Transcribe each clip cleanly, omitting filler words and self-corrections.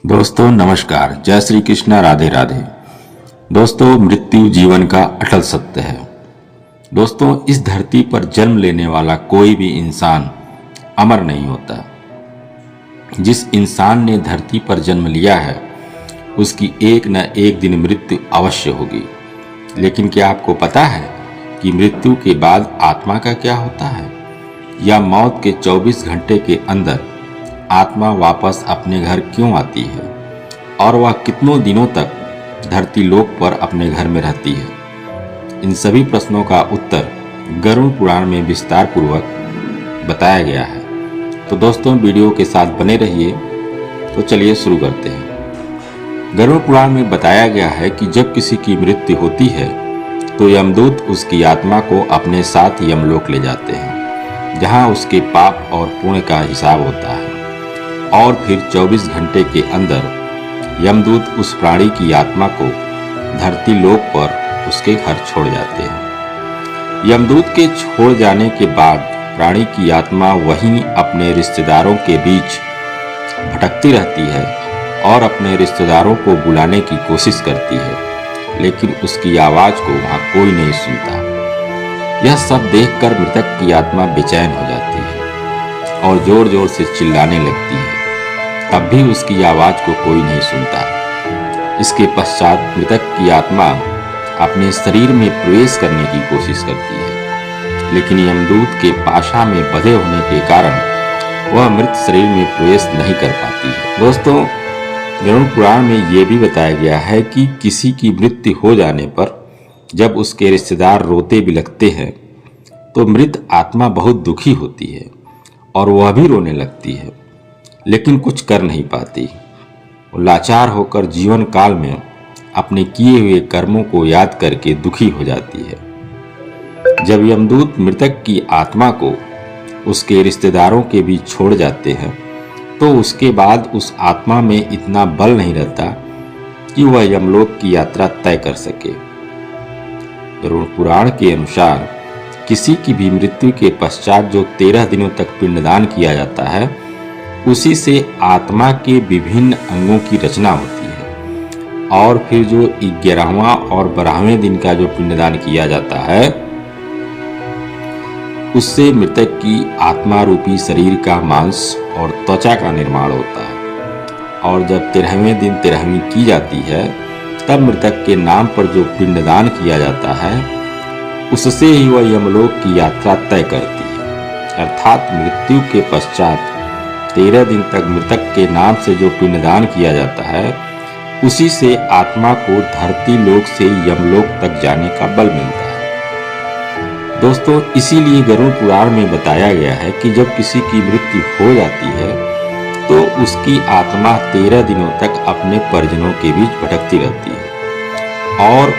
दोस्तों नमस्कार, जय श्री कृष्णा, राधे राधे। दोस्तों, मृत्यु जीवन का अटल सत्य है। दोस्तों, इस धरती पर जन्म लेने वाला कोई भी इंसान अमर नहीं होता। जिस इंसान ने धरती पर जन्म लिया है उसकी एक न एक दिन मृत्यु अवश्य होगी। लेकिन क्या आपको पता है कि मृत्यु के बाद आत्मा का क्या होता है, या मौत के 24 घंटे के अंदर आत्मा वापस अपने घर क्यों आती है, और वह कितनों दिनों तक धरती लोक पर अपने घर में रहती है? इन सभी प्रश्नों का उत्तर गरुड़ पुराण में विस्तार पूर्वक बताया गया है। तो दोस्तों, वीडियो के साथ बने रहिए। तो चलिए शुरू करते हैं। गरुड़ पुराण में बताया गया है कि जब किसी की मृत्यु होती है तो यमदूत उसकी आत्मा को अपने साथ यमलोक ले जाते हैं, जहां उसके पाप और पुण्य का हिसाब होता है। और फिर 24 घंटे के अंदर यमदूत उस प्राणी की आत्मा को धरती लोक पर उसके घर छोड़ जाते हैं। यमदूत के छोड़ जाने के बाद प्राणी की आत्मा वहीं अपने रिश्तेदारों के बीच भटकती रहती है और अपने रिश्तेदारों को बुलाने की कोशिश करती है, लेकिन उसकी आवाज को वहां कोई नहीं सुनता। यह सब देखकर मृतक की आत्मा बेचैन हो जाती है और जोर जोर से चिल्लाने लगती है, तब भी उसकी आवाज को कोई नहीं सुनता। इसके पश्चात मृतक की आत्मा अपने शरीर में प्रवेश करने की कोशिश करती है, लेकिन यमदूत के पाशा में बंधे होने के कारण वह मृत शरीर में प्रवेश नहीं कर पाती है। दोस्तों, गरुड़ पुराण में यह भी बताया गया है कि किसी की मृत्यु हो जाने पर जब उसके रिश्तेदार रोते बिलखते हैं तो मृत आत्मा बहुत दुखी होती है और वह भी रोने लगती है, लेकिन कुछ कर नहीं पाती। वो लाचार होकर जीवन काल में अपने किए हुए कर्मों को याद करके दुखी हो जाती है। जब यमदूत मृतक की आत्मा को उसके रिश्तेदारों के बीच छोड़ जाते हैं तो उसके बाद उस आत्मा में इतना बल नहीं रहता कि वह यमलोक की यात्रा तय कर सके। गरुड़ पुराण के अनुसार किसी की भी मृत्यु के पश्चात जो 13 दिनों तक पिंडदान किया जाता है, उसी से आत्मा के विभिन्न अंगों की रचना होती है। और फिर जो 11वां और 12वें दिन का जो पिंडदान किया जाता है, उससे मृतक की आत्मा रूपी शरीर का मांस और त्वचा का निर्माण होता है। और जब 13वें दिन 13वीं की जाती है, तब मृतक के नाम पर जो पिंडदान किया जाता है, उससे ही वह यमलोक की यात्रा तय करती है। अर्थात मृत्यु के पश्चात 13 दिन तक मृतक के नाम से जो पिंडदान किया जाता है, उसी से आत्मा को धरती लोक से यमलोक तक जाने का बल मिलता है। दोस्तों, इसीलिए गरुड़ पुराण में बताया गया है कि जब किसी की मृत्यु हो जाती है तो उसकी आत्मा 13 दिनों तक अपने परिजनों के बीच भटकती रहती है और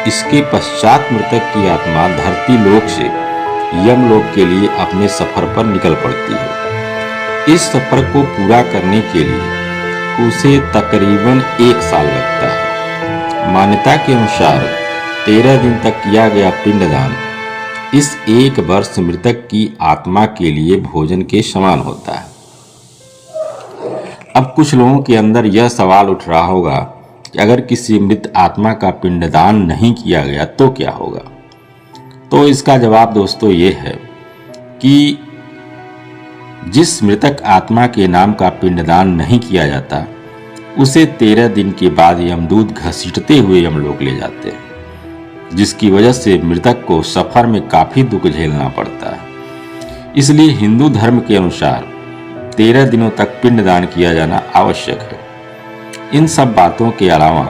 इसके पश्चात मृतक की आत्मा धरती लोक से यमलोक के लिए अपने सफर पर निकल पड़ती है। इस सफर को पूरा करने के लिए उसे तकरीबन 1 साल लगता है। मान्यता के अनुसार 13 दिन तक किया गया पिंडदान इस 1 वर्ष मृतक की आत्मा के लिए भोजन के समान होता है। अब कुछ लोगों के अंदर यह सवाल उठ रहा होगा कि अगर किसी मृत आत्मा का पिंडदान नहीं किया गया तो क्या होगा? तो इसका जवाब दोस्तों ये है कि जिस मृतक आत्मा के नाम का पिंडदान नहीं किया जाता, उसे 13 दिन के बाद यमदूत घसीटते हुए यमलोक ले जाते हैं, जिसकी वजह से मृतक को सफर में काफी दुख झेलना पड़ता है। इसलिए हिंदू धर्म के अनुसार 13 दिनों तक पिंडदान किया जाना आवश्यक है। इन सब बातों के अलावा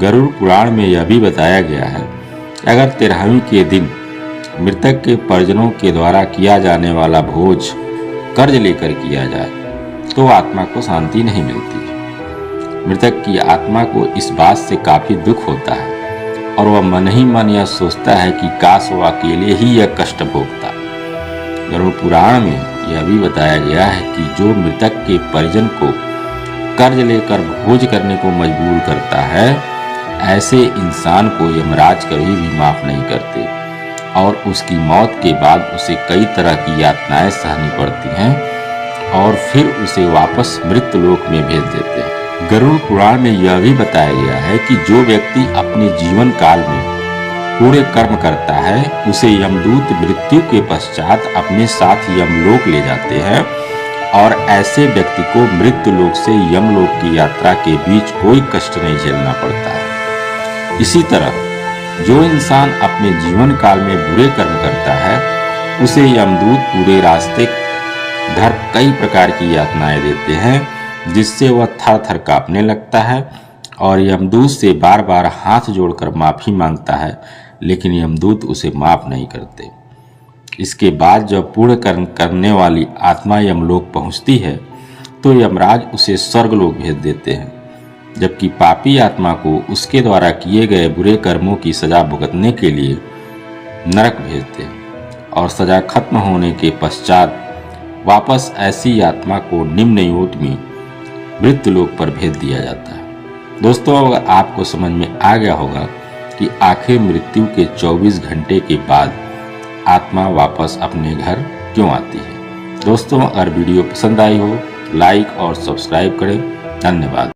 गरुड़ पुराण में यह भी बताया गया है कि अगर 13वीं के दिन मृतक के परिजनों के द्वारा किया जाने वाला भोज कर्ज लेकर किया जाए तो आत्मा को शांति नहीं मिलती। मृतक की आत्मा को इस बात से काफी दुख होता है और वह मन ही मन यह सोचता है कि काश वह अकेले ही यह कष्ट भोगता। गरुड़ पुराण में यह भी बताया गया है कि जो मृतक के परिजन को कर्ज लेकर भोज करने को मजबूर करता है, ऐसे इंसान को यमराज कभी भी माफ नहीं करते और उसकी मौत के बाद उसे कई तरह की यातनाएं सहनी पड़ती हैं और फिर उसे वापस मृत्यु लोक में भेज देते हैं। गरुड़ पुराण में यह भी बताया गया है कि जो व्यक्ति अपने जीवन काल में पूरे कर्म करता है उसे यमदूत मृत्यु के पश्चात अपने साथ यमलोक ले जाते हैं और ऐसे व्यक्ति को मृत्यु लोक से यमलोक की यात्रा के बीच कोई कष्ट नहीं झेलना पड़ता है। इसी तरह जो इंसान अपने जीवन काल में बुरे कर्म करता है उसे यमदूत पूरे रास्ते भर कई प्रकार की यातनाएं देते हैं जिससे वह थर थर कांपने लगता है और यमदूत से बार बार हाथ जोड़कर माफी मांगता है, लेकिन यमदूत उसे माफ नहीं करते। इसके बाद जब पूर्ण कर्म करने वाली आत्मा यमलोक पहुंचती है तो यमराज उसे स्वर्गलोक भेज देते हैं, जबकि पापी आत्मा को उसके द्वारा किए गए बुरे कर्मों की सजा भुगतने के लिए नरक भेजते हैं और सजा खत्म होने के पश्चात वापस ऐसी आत्मा को निम्न योनि मृत्युलोक पर भेज दिया जाता है। दोस्तों, अगर आपको समझ में आ गया होगा कि आखिर मृत्यु के 24 घंटे के बाद आत्मा वापस अपने घर क्यों आती है। दोस्तों, अगर वीडियो पसंद आई हो लाइक और सब्सक्राइब करें। धन्यवाद।